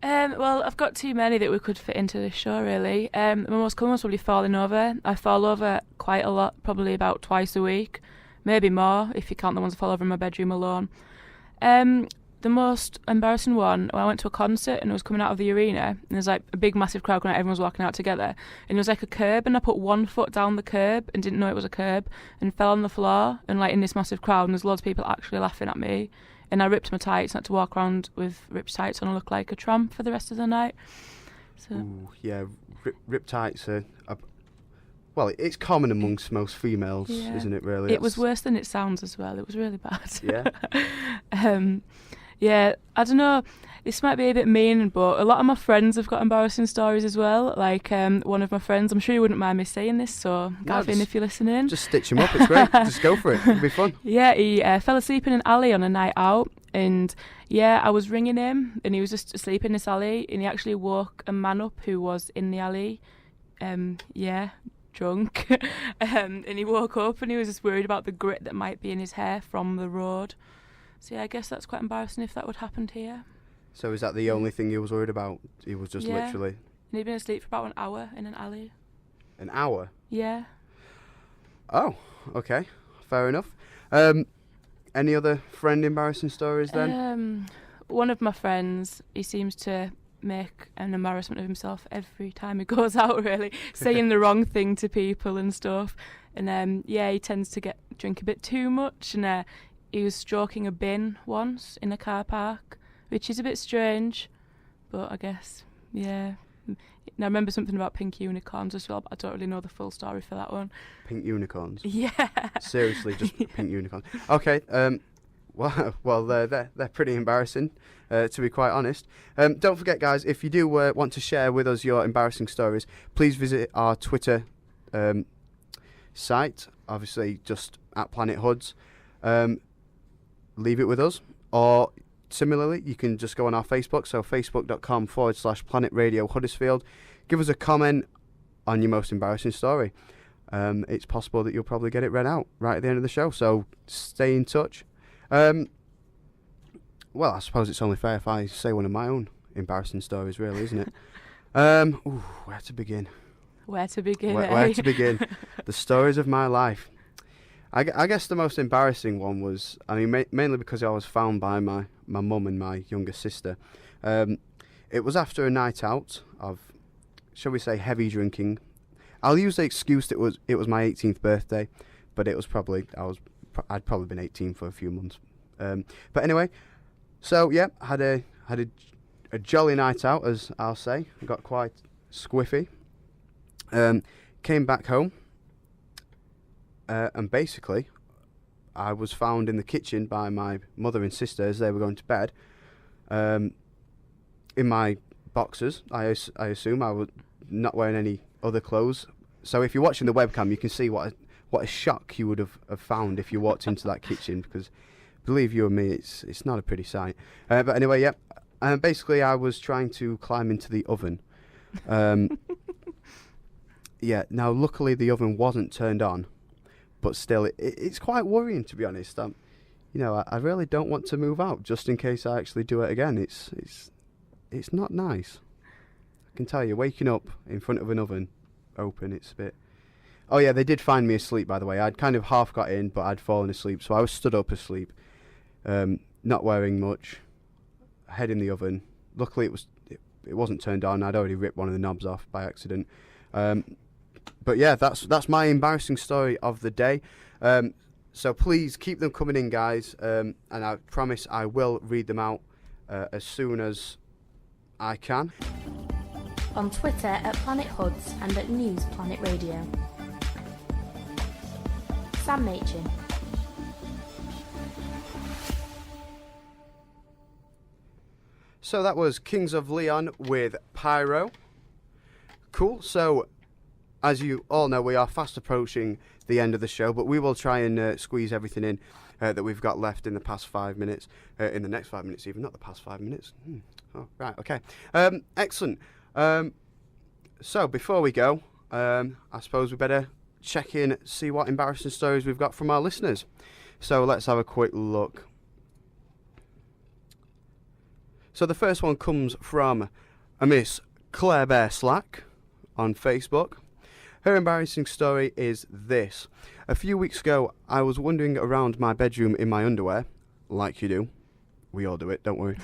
Well, I've got too many that we could fit into this show, really. My most common was probably falling over. I fall over quite a lot, probably about twice a week, maybe more if you count the ones I fall over in my bedroom alone. The most embarrassing one, I went to a concert and I was coming out of the arena and there's like a big massive crowd going out, everyone's walking out together, and there was like a curb and I put one foot down the curb and didn't know it was a curb and fell on the floor and like in this massive crowd, and there's loads of people actually laughing at me, and I ripped my tights and had to walk around with ripped tights on and look like a tramp for the rest of the night. So. Ooh, yeah, ripped tights are well, it's common amongst most females, isn't it, really? It was worse than it sounds as well. It was really bad. Yeah? Yeah, I don't know. This might be a bit mean, but a lot of my friends have got embarrassing stories as well. Like one of my friends, I'm sure you wouldn't mind me saying this, so Gavin, if you're listening. Just stitch him up, it's great. Just go for it. It'll be fun. Yeah, he fell asleep in an alley on a night out. And yeah, I was ringing him and he was just asleep in this alley. And he actually woke a man up who was in the alley. Drunk. And he woke up and he was just worried about the grit that might be in his hair from the road. So yeah, I guess that's quite embarrassing if that would happen here. So is that the only thing he was worried about? He was just literally... And he'd been asleep for about an hour in an alley. An hour? Yeah. Oh, okay. Fair enough. Any other friend embarrassing stories then? One of my friends, he seems to make an embarrassment of himself every time he goes out, really, saying the wrong thing to people and stuff. And he tends to drink a bit too much, and he was stroking a bin once in a car park, which is a bit strange, but I guess, yeah. Now, I remember something about pink unicorns as well, but I don't really know the full story for that one. Pink unicorns? Yeah. Seriously, just pink unicorns. Okay, well, they're pretty embarrassing, to be quite honest. Don't forget, guys, if you do want to share with us your embarrassing stories, please visit our Twitter site, obviously just at Planet Hoods. Leave it with us, or similarly you can just go on our Facebook, so facebook.com/Planet Radio Huddersfield. Give us a comment on your most embarrassing story. It's possible that you'll probably get it read out right at the end of the show, so stay in touch. Well, I suppose it's only fair if I say one of my own embarrassing stories, really, isn't it? Where to begin? Where to begin? Where to begin? The stories of my life. I guess the most embarrassing one was, mainly because I was found by my mum and my younger sister. It was after a night out of, shall we say, heavy drinking. I'll use the excuse that it was my 18th birthday, but it was I'd probably been 18 for a few months. But anyway, so yeah, had a jolly night out, as I'll say. I got quite squiffy. Came back home. And basically, I was found in the kitchen by my mother and sister as they were going to bed, in my boxers. I assume I was not wearing any other clothes. So if you're watching the webcam, you can see what a shock you would have found if you walked into that kitchen, because believe you and me, it's not a pretty sight. But anyway, yeah. Basically, I was trying to climb into the oven. Yeah. Now, luckily, the oven wasn't turned on. But still, it's quite worrying, to be honest. I really don't want to move out just in case I actually do it again. It's not nice. I can tell you, waking up in front of an oven open, it's a bit... Oh yeah, they did find me asleep, by the way. I'd kind of half got in, but I'd fallen asleep. So I was stood up asleep, not wearing much, head in the oven. Luckily, it wasn't turned on. I'd already ripped one of the knobs off by accident. But yeah, that's my embarrassing story of the day. So please keep them coming in, guys. And I promise I will read them out as soon as I can. On Twitter at Planet Hoods and at News Planet Radio. Sam Machin. So that was Kings of Leon with Pyro. Cool. So, as you all know, we are fast approaching the end of the show, but we will try and squeeze everything in that we've got left in the past 5 minutes, in the next 5 minutes even, not the past 5 minutes. Oh, right, okay. Excellent. So, before we go, I suppose we better check in, see what embarrassing stories we've got from our listeners. So, let's have a quick look. So the first one comes from a Miss Claire Bear Slack on Facebook. Her embarrassing story is this. A few weeks ago, I was wandering around my bedroom in my underwear, like you do. We all do it, don't worry.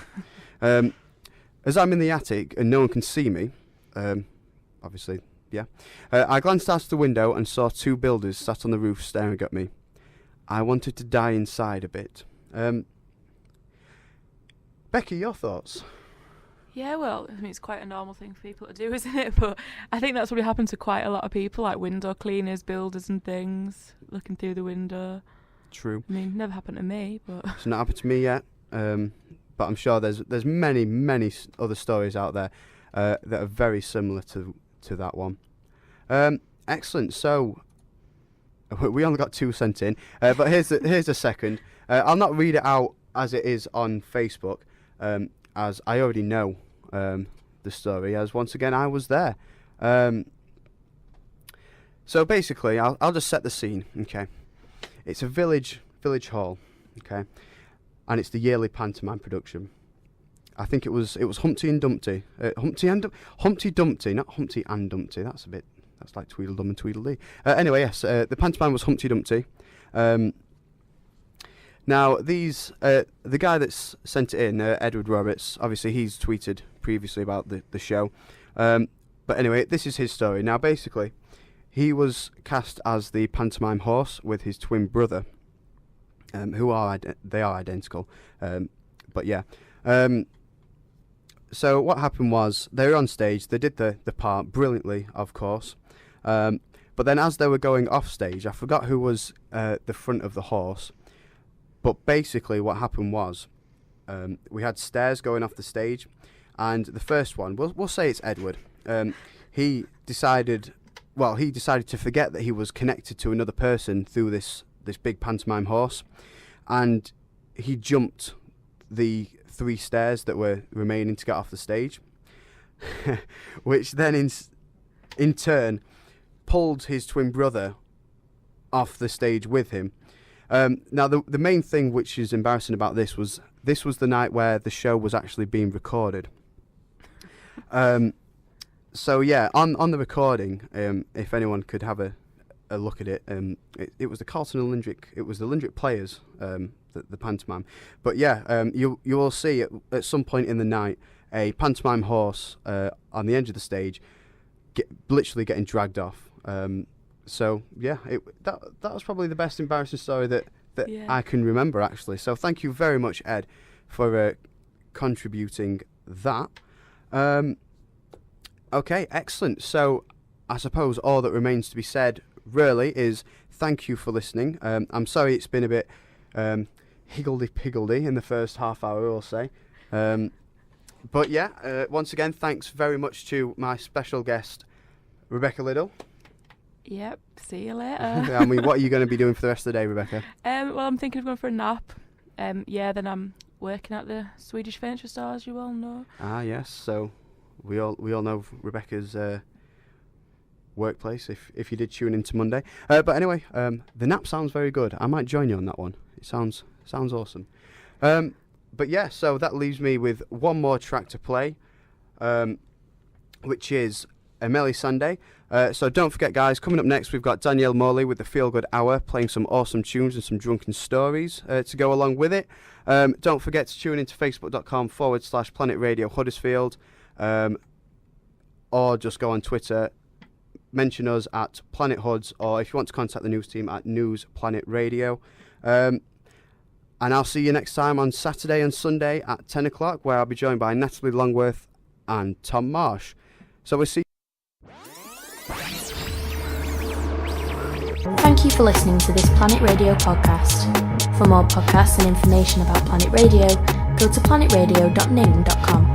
As I'm in the attic and no one can see me, obviously, yeah, I glanced out the window and saw two builders sat on the roof staring at me. I wanted to die inside a bit. Becky, your thoughts? Yeah, well, I mean, it's quite a normal thing for people to do, isn't it? But I think that's probably happened to quite a lot of people, like window cleaners, builders and things, looking through the window. True. I mean, never happened to me, but... It's not happened to me yet, but I'm sure there's many other stories out there that are very similar to that one. Excellent. So, we only got 2 sent in, but here's a second. I'll not read it out as it is on Facebook, as I already know the story, as once again I was there. So basically, I'll just set the scene. Okay, it's a village hall. Okay, and it's the yearly pantomime production. I think it was Humpty and Dumpty, Humpty Dumpty, not Humpty and Dumpty. That's like Tweedledum and Tweedledee. Anyway, yes, the pantomime was Humpty Dumpty. Now, the guy that's sent it in, Edward Roberts, obviously he's tweeted previously about the show. But anyway, this is his story. Now, basically, he was cast as the pantomime horse with his twin brother, who are identical. But yeah. So what happened was, they were on stage, they did the part brilliantly, of course. But then as they were going off stage, I forgot who was the front of the horse. But basically what happened was, we had stairs going off the stage, and the first one, we'll say it's Edward, he decided to forget that he was connected to another person through this big pantomime horse, and he jumped the 3 stairs that were remaining to get off the stage, which then in turn pulled his twin brother off the stage with him. Now, the main thing which is embarrassing about this was the night where the show was actually being recorded. So yeah, on the recording, if anyone could have a look at it, it was the Carlton and Lindrick, it was the Lindrick Players, the pantomime. But yeah, you will see at some point in the night a pantomime horse on the edge of the stage, literally getting dragged off. So yeah, that was probably the best embarrassing story that yeah, I can remember, actually. So thank you very much, Ed, for contributing that. Okay, excellent. So I suppose all that remains to be said really is thank you for listening. I'm sorry it's been a bit higgledy-piggledy in the first half hour, I'll say. But yeah, once again, thanks very much to my special guest, Rebecca Liddell. Yep, see you later. I mean, what are you going to be doing for the rest of the day, Rebecca? Well, I'm thinking of going for a nap. Yeah, then I'm working at the Swedish furniture store, as you all know. Ah, yes. So we all know Rebecca's workplace. If you did tune into Monday, but anyway, the nap sounds very good. I might join you on that one. It sounds awesome. But yeah, so that leaves me with one more track to play, which is Emeli Sandé. So don't forget, guys, coming up next, we've got Danielle Morley with the Feel Good Hour, playing some awesome tunes and some drunken stories to go along with it. Don't forget to tune into facebook.com/Planet Radio Huddersfield, or just go on Twitter, mention us at Planet Huds, or if you want to contact the news team, at News Planet Radio. And I'll see you next time on Saturday and Sunday at 10 o'clock, where I'll be joined by Natalie Longworth and Tom Marsh. So we'll see. Thank you for listening to this Planet Radio podcast. For more podcasts and information about Planet Radio, go to planetradio.ning.com.